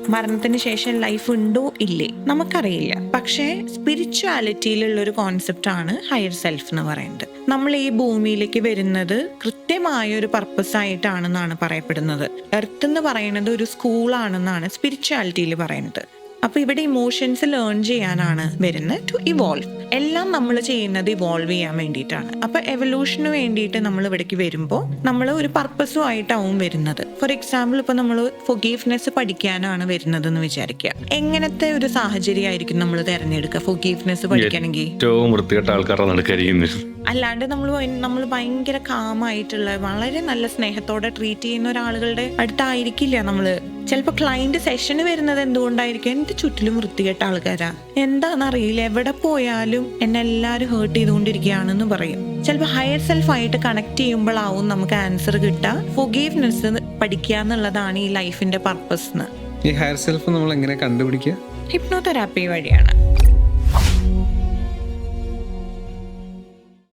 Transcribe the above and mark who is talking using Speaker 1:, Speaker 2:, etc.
Speaker 1: മരണത്തിന് ശേഷം ലൈഫ് ഉണ്ടോ ഇല്ലേ നമുക്കറിയില്ല. പക്ഷേ സ്പിരിച്വാലിറ്റിയിലുള്ള ഒരു കോൺസെപ്റ്റ് ആണ് ഹയർ സെൽഫ് എന്ന് പറയുന്നത്. നമ്മൾ ഈ ഭൂമിയിലേക്ക് വരുന്നത് കൃത്യമായ ഒരു പർപ്പസ് ആയിട്ടാണെന്നാണ് പറയപ്പെടുന്നത്. എർത്ത് എന്ന് പറയുന്നത് ഒരു സ്കൂളാണെന്നാണ് സ്പിരിച്വാലിറ്റിയിൽ പറയുന്നത്. അപ്പൊ ഇവിടെ ഇമോഷൻസ് ലേൺ ചെയ്യാനാണ് വരുന്നത്, ടു ഇവോൾവ്. എല്ലാം നമ്മൾ ചെയ്യുന്നത് ഇവോൾവ് ചെയ്യാൻ വേണ്ടിയിട്ടാണ്. അപ്പൊ എവല്യൂഷന് വേണ്ടിയിട്ട് നമ്മൾ ഇവിടേക്ക് വരുമ്പോൾ നമ്മൾ ഒരു പർപ്പസും ആയിട്ടാവും വരുന്നത്. ഫോർ എക്സാമ്പിൾ, ഇപ്പൊ നമ്മൾ ഫൊഗീവ്നെസ് പഠിക്കാനാണ് വരുന്നത് എന്ന് വിചാരിക്കുക. എങ്ങനത്തെ ഒരു സാഹചര്യമായിരിക്കും നമ്മൾ തിരഞ്ഞെടുക്കുക ഫൊഗീവ്നെസ് പഠിക്കണമെങ്കിൽ?
Speaker 2: ഏറ്റവും വൃത്തികെട്ട ആൾക്കാരാണ് നടക്കരിയുന്നത്.
Speaker 1: അല്ലാണ്ട് നമ്മൾ ഭയങ്കര കാമായിട്ടുള്ള വളരെ നല്ല സ്നേഹത്തോടെ ട്രീറ്റ് ചെയ്യുന്ന ഒരാളുകളുടെ അടുത്തായിരിക്കില്ല നമ്മള്. ചിലപ്പോൾ ക്ലയന്റ് സെഷന് വരുന്നത് എന്തുകൊണ്ടായിരിക്കും? എന്റെ ചുറ്റിലും വൃത്തികെട്ട ആൾക്കാരാ, എന്താണെന്നറിയില്ല, എവിടെ പോയാലും എന്നെ എല്ലാവരും ഹേർട്ട് ചെയ്തുകൊണ്ടിരിക്കുകയാണെന്ന് പറയും. ചിലപ്പോൾ ഹയർ സെൽഫ് ആയിട്ട് കണക്ട് ചെയ്യുമ്പോഴാവും നമുക്ക് ആൻസർ കിട്ടുക. ഫൊഗീവ്നെസ് പഠിക്കുക എന്നുള്ളതാണ് ഈ ലൈഫിന്റെ പർപ്പസ്.
Speaker 3: ഈ ഹയർ സെൽഫ് നമ്മൾ എങ്ങനെ കണ്ടുപിടിക്കുക?
Speaker 1: ഹിപ്നോതെറാപ്പി വഴിയാണ്.